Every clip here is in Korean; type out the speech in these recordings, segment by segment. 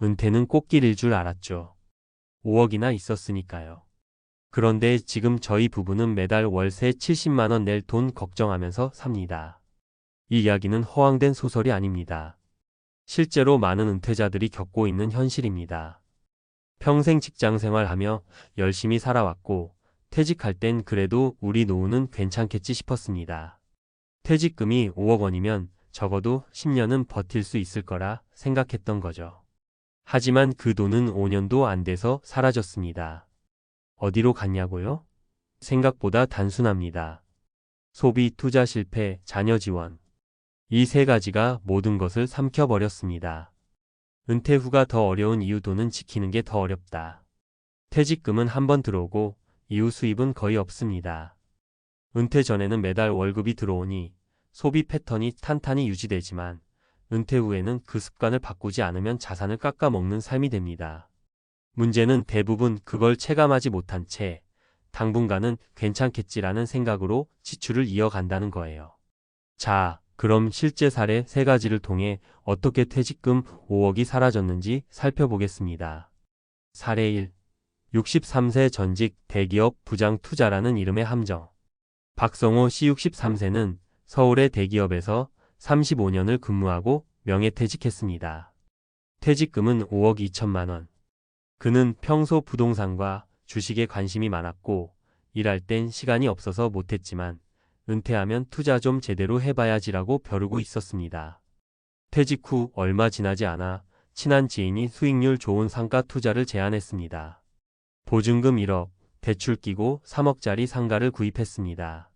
은퇴는 꽃길일 줄 알았죠. 5억이나 있었으니까요. 그런데 지금 저희 부부는 매달 월세 70만 원 낼 돈 걱정하면서 삽니다. 이 이야기는 허황된 소설이 아닙니다. 실제로 많은 은퇴자들이 겪고 있는 현실입니다. 평생 직장 생활하며 열심히 살아왔고 퇴직할 땐 그래도 우리 노후는 괜찮겠지 싶었습니다. 퇴직금이 5억 원이면 적어도 10년은 버틸 수 있을 거라 생각했던 거죠. 하지만 그 돈은 5년도 안 돼서 사라졌습니다. 어디로 갔냐고요? 생각보다 단순합니다. 소비, 투자 실패, 자녀 지원. 이 세 가지가 모든 것을 삼켜버렸습니다. 은퇴 후가 더 어려운 이유 돈은 지키는 게 더 어렵다. 퇴직금은 한 번 들어오고 이후 수입은 거의 없습니다. 은퇴 전에는 매달 월급이 들어오니 소비 패턴이 탄탄히 유지되지만 은퇴 후에는 그 습관을 바꾸지 않으면 자산을 깎아먹는 삶이 됩니다. 문제는 대부분 그걸 체감하지 못한 채 당분간은 괜찮겠지라는 생각으로 지출을 이어간다는 거예요. 자, 그럼 실제 사례 3가지를 통해 어떻게 퇴직금 5억이 사라졌는지 살펴보겠습니다. 사례 1. 63세 전직 대기업 부장 투자라는 이름의 함정. 박성호 씨 63세는 서울의 대기업에서 35년을 근무하고 명예퇴직했습니다. 퇴직금은 5억 2천만 원. 그는 평소 부동산과 주식에 관심이 많았고 일할 땐 시간이 없어서 못했지만 은퇴하면 투자 좀 제대로 해봐야지라고 벼르고 있었습니다. 퇴직 후 얼마 지나지 않아 친한 지인이 수익률 좋은 상가 투자를 제안했습니다. 보증금 1억, 대출 끼고 3억짜리 상가를 구입했습니다.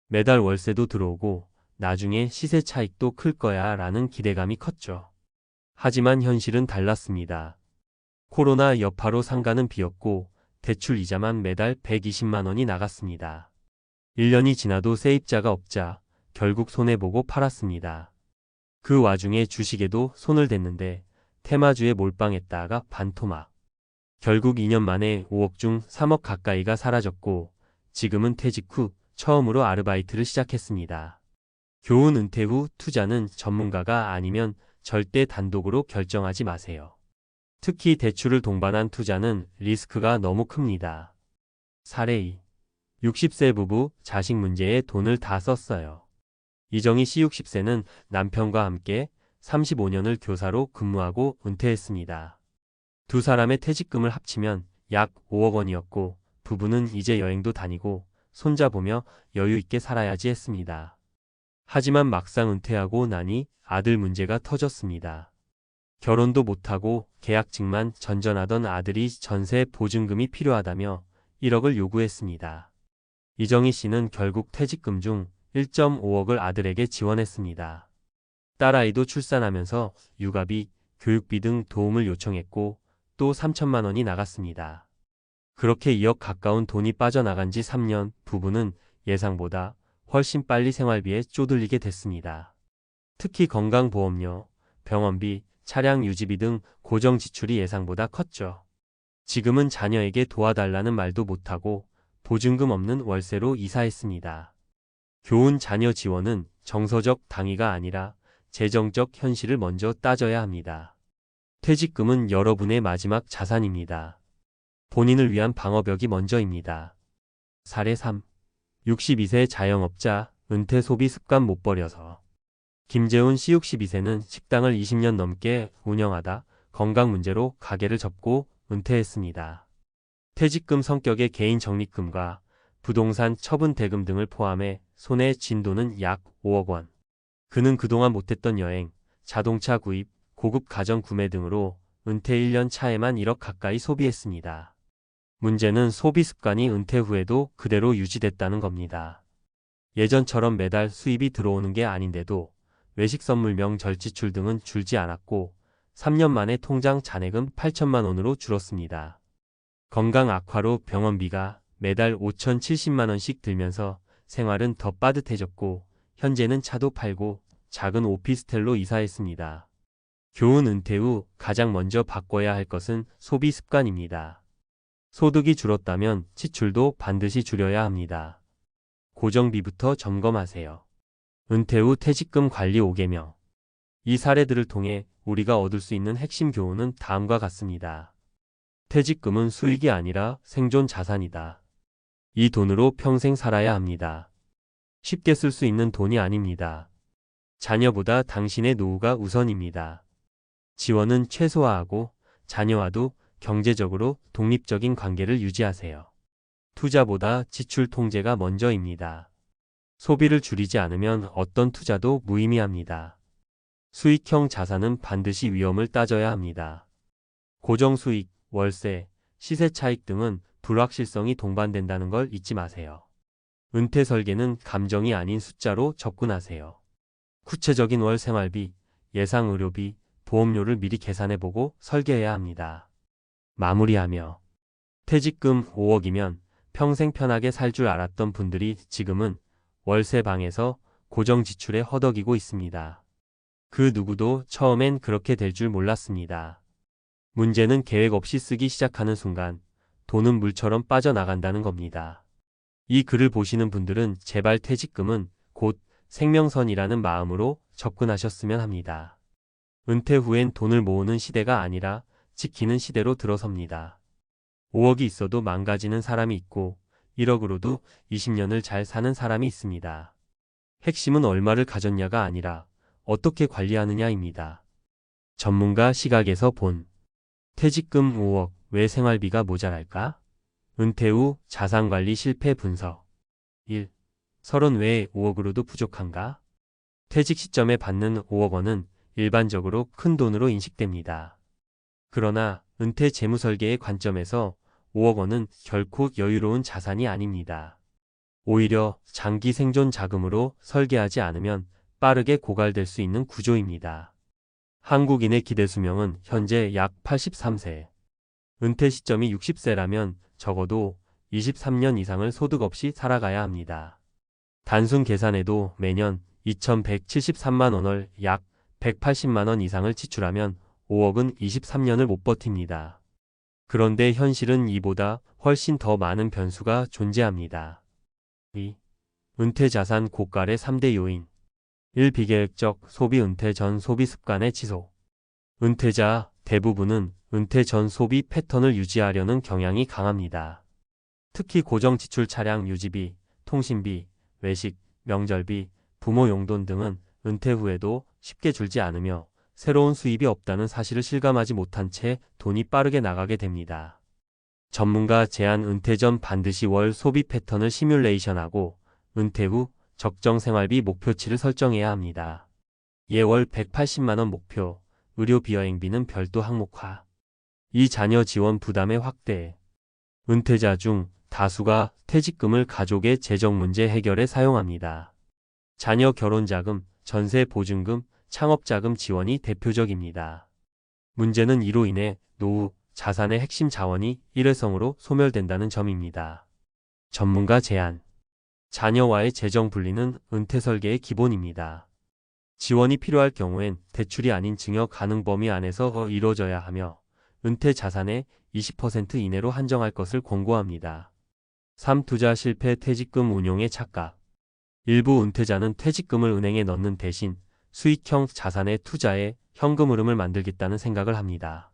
매달 월세도 들어오고 나중에 시세 차익도 클 거야 라는 기대감이 컸죠. 하지만 현실은 달랐습니다. 코로나 여파로 상가는 비었고 대출 이자만 매달 120만 원이 나갔습니다. 1년이 지나도 세입자가 없자 결국 손해보고 팔았습니다. 그 와중에 주식에도 손을 댔는데 테마주에 몰빵했다가 반토막. 결국 2년 만에 5억 중 3억 가까이가 사라졌고 지금은 퇴직 후 처음으로 아르바이트를 시작했습니다. 교훈: 은퇴 후 투자는 전문가가 아니면 절대 단독으로 결정하지 마세요. 특히 대출을 동반한 투자는 리스크가 너무 큽니다. 사례 2. 60세 부부 자식 문제에 돈을 다 썼어요. 이정희 씨 60세는 남편과 함께 35년을 교사로 근무하고 은퇴했습니다. 두 사람의 퇴직금을 합치면 약 5억 원이었고 부부는 이제 여행도 다니고 손자 보며 여유 있게 살아야지 했습니다. 하지만 막상 은퇴하고 나니 아들 문제가 터졌습니다. 결혼도 못하고 계약직만 전전하던 아들이 전세 보증금이 필요하다며 1억을 요구했습니다. 이정희 씨는 결국 퇴직금 중 1.5억을 아들에게 지원했습니다. 딸아이도 출산하면서 육아비, 교육비 등 도움을 요청했고 또 3천만 원이 나갔습니다. 그렇게 2억 가까운 돈이 빠져나간 지 3년, 부부는 예상보다 훨씬 빨리 생활비에 쪼들리게 됐습니다. 특히 건강보험료, 병원비, 차량 유지비 등 고정 지출이 예상보다 컸죠. 지금은 자녀에게 도와달라는 말도 못하고 보증금 없는 월세로 이사했습니다. 교훈: 자녀 지원은 정서적 당위가 아니라 재정적 현실을 먼저 따져야 합니다. 퇴직금은 여러분의 마지막 자산입니다. 본인을 위한 방어벽이 먼저입니다. 사례 3. 62세 자영업자, 은퇴 소비 습관 못 버려서. 김재훈 씨 62세는 식당을 20년 넘게 운영하다 건강 문제로 가게를 접고 은퇴했습니다. 퇴직금 성격의 개인 적립금과 부동산 처분 대금 등을 포함해 손에 쥔 돈은 약 5억 원. 그는 그동안 못했던 여행, 자동차 구입, 고급 가전 구매 등으로 은퇴 1년 차에만 1억 가까이 소비했습니다. 문제는 소비 습관이 은퇴 후에도 그대로 유지됐다는 겁니다. 예전처럼 매달 수입이 들어오는 게 아닌데도 외식 선물 명절 지출 등은 줄지 않았고 3년 만에 통장 잔액은 8천만 원으로 줄었습니다. 건강 악화로 병원비가 매달 5,070만 원씩 들면서 생활은 더 빠듯해졌고 현재는 차도 팔고 작은 오피스텔로 이사했습니다. 교훈: 은퇴 후 가장 먼저 바꿔야 할 것은 소비 습관입니다. 소득이 줄었다면 지출도 반드시 줄여야 합니다. 고정비부터 점검하세요. 은퇴 후 퇴직금 관리 5계명. 이 사례들을 통해 우리가 얻을 수 있는 핵심 교훈은 다음과 같습니다. 퇴직금은 수익이 아니라 생존 자산이다. 이 돈으로 평생 살아야 합니다. 쉽게 쓸 수 있는 돈이 아닙니다. 자녀보다 당신의 노후가 우선입니다. 지원은 최소화하고 자녀와도 경제적으로 독립적인 관계를 유지하세요. 투자보다 지출 통제가 먼저입니다. 소비를 줄이지 않으면 어떤 투자도 무의미합니다. 수익형 자산은 반드시 위험을 따져야 합니다. 고정수익, 월세, 시세 차익 등은 불확실성이 동반된다는 걸 잊지 마세요. 은퇴 설계는 감정이 아닌 숫자로 접근하세요. 구체적인 월 생활비, 예상 의료비, 보험료를 미리 계산해보고 설계해야 합니다. 마무리하며 퇴직금 5억이면 평생 편하게 살 줄 알았던 분들이 지금은 월세 방에서 고정 지출에 허덕이고 있습니다. 그 누구도 처음엔 그렇게 될 줄 몰랐습니다. 문제는 계획 없이 쓰기 시작하는 순간 돈은 물처럼 빠져나간다는 겁니다. 이 글을 보시는 분들은 제발 퇴직금은 곧 생명선이라는 마음으로 접근하셨으면 합니다. 은퇴 후엔 돈을 모으는 시대가 아니라 지키는 시대로 들어섭니다. 5억이 있어도 망가지는 사람이 있고 1억으로도 20년을 잘 사는 사람이 있습니다. 핵심은 얼마를 가졌냐가 아니라 어떻게 관리하느냐입니다. 전문가 시각에서 본 퇴직금 5억, 왜 생활비가 모자랄까? 은퇴 후 자산관리 실패 분석 1. 설은 왜 5억으로도 부족한가? 퇴직 시점에 받는 5억 원은 일반적으로 큰 돈으로 인식됩니다. 그러나 은퇴 재무설계의 관점에서 5억 원은 결코 여유로운 자산이 아닙니다. 오히려 장기 생존 자금으로 설계하지 않으면 빠르게 고갈될 수 있는 구조입니다. 한국인의 기대 수명은 현재 약 83세. 은퇴 시점이 60세라면 적어도 23년 이상을 소득 없이 살아가야 합니다. 단순 계산해도 매년 2,173만 원을 약 180만 원 이상을 지출하면 5억은 23년을 못 버팁니다. 그런데 현실은 이보다 훨씬 더 많은 변수가 존재합니다. 2. 은퇴 자산 고갈의 3대 요인. 1. 비계획적 소비. 은퇴 전 소비 습관의 지속. 은퇴자 대부분은 은퇴 전 소비 패턴을 유지하려는 경향이 강합니다. 특히 고정 지출 차량 유지비, 통신비, 외식, 명절비, 부모 용돈 등은 은퇴 후에도 쉽게 줄지 않으며 새로운 수입이 없다는 사실을 실감하지 못한 채 돈이 빠르게 나가게 됩니다. 전문가 제안. 은퇴 전 반드시 월 소비 패턴을 시뮬레이션하고 은퇴 후 적정 생활비 목표치를 설정해야 합니다. 예월 180만 원 목표, 의료 비여행비는 별도 항목화. 이 자녀 지원 부담의 확대. 은퇴자 중 다수가 퇴직금을 가족의 재정 문제 해결에 사용합니다. 자녀 결혼자금, 전세 보증금, 창업자금 지원이 대표적입니다. 문제는 이로 인해 노후 자산의 핵심 자원이 일회성으로 소멸된다는 점입니다. 전문가 제안. 자녀와의 재정 분리는 은퇴 설계의 기본입니다. 지원이 필요할 경우엔 대출이 아닌 증여 가능 범위 안에서 이루어져야 하며 은퇴 자산의 20% 이내로 한정할 것을 권고합니다. 3. 투자 실패. 퇴직금 운용의 착각. 일부 은퇴자는 퇴직금을 은행에 넣는 대신 수익형 자산에 투자해 현금 흐름을 만들겠다는 생각을 합니다.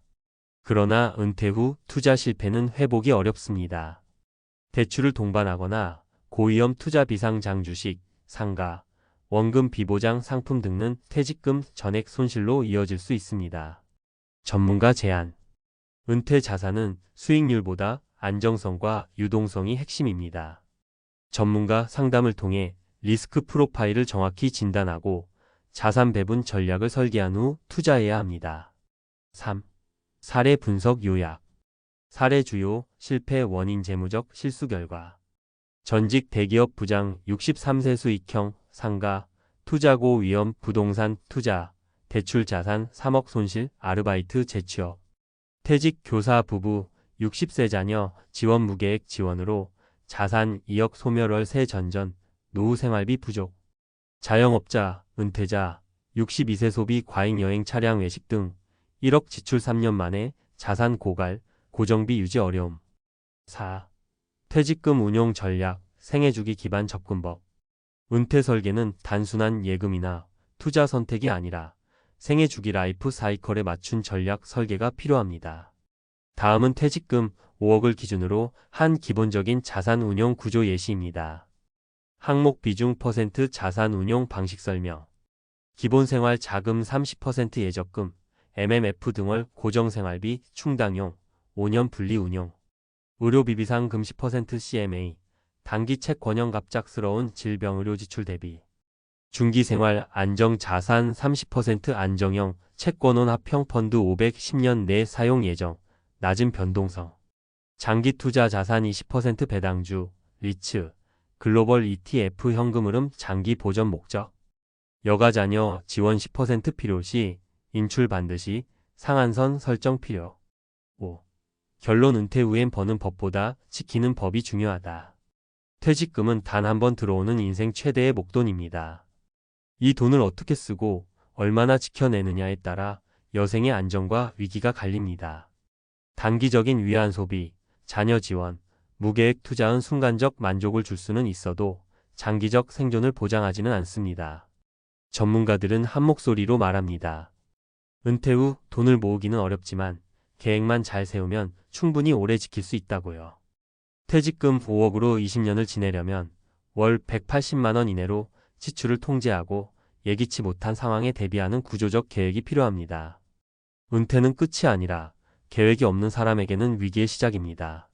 그러나 은퇴 후 투자 실패는 회복이 어렵습니다. 대출을 동반하거나 고위험 투자 비상장 주식, 상가, 원금 비보장 상품 등은 퇴직금 전액 손실로 이어질 수 있습니다. 전문가 제안. 은퇴 자산은 수익률보다 안정성과 유동성이 핵심입니다. 전문가 상담을 통해 리스크 프로파일을 정확히 진단하고 자산 배분 전략을 설계한 후 투자해야 합니다. 3. 사례 분석 요약. 사례 주요 실패 원인. 재무적 실수 결과. 전직 대기업 부장 63세 수익형 상가 투자고 위험 부동산 투자 대출 자산 3억 손실 아르바이트 재취업. 퇴직 교사 부부 60세 자녀 지원 무계획 지원으로 자산 2억 소멸. 월세 전전 노후 생활비 부족. 자영업자 은퇴자 62세 소비 과잉 여행 차량 외식 등 1억 지출 3년 만에 자산 고갈 고정비 유지 어려움. 4. 퇴직금 운용 전략 생애주기 기반 접근법. 은퇴 설계는 단순한 예금이나 투자 선택이 아니라 생애 주기 라이프 사이클에 맞춘 전략 설계가 필요합니다. 다음은 퇴직금 5억을 기준으로 한 기본적인 자산 운용 구조 예시입니다. 항목 비중 % 자산 운용 방식 설명. 기본생활 자금 30% 예적금, MMF 등월 고정생활비 충당용, 5년 분리 운용. 의료비비상금 10% CMA, 단기책 권형 갑작스러운 질병의료 지출 대비. 중기생활 안정자산 30% 안정형, 채권원 합평펀드 510년 내 사용 예정, 낮은 변동성. 장기투자 자산 20% 배당주, 리츠, 글로벌 ETF 현금 흐름 장기 보전 목적. 여가자녀 지원 10% 필요시, 인출 반드시, 상한선 설정 필요. 5. 결론 은퇴 후엔 버는 법보다 지키는 법이 중요하다. 퇴직금은 단 한 번 들어오는 인생 최대의 목돈입니다. 이 돈을 어떻게 쓰고 얼마나 지켜내느냐에 따라 여생의 안정과 위기가 갈립니다. 단기적인 위안 소비, 자녀 지원, 무계획 투자은 순간적 만족을 줄 수는 있어도 장기적 생존을 보장하지는 않습니다. 전문가들은 한 목소리로 말합니다. 은퇴 후 돈을 모으기는 어렵지만 계획만 잘 세우면 충분히 오래 지킬 수 있다고요. 퇴직금 5억으로 20년을 지내려면 월 180만 원 이내로 지출을 통제하고 예기치 못한 상황에 대비하는 구조적 계획이 필요합니다. 은퇴는 끝이 아니라 계획이 없는 사람에게는 위기의 시작입니다.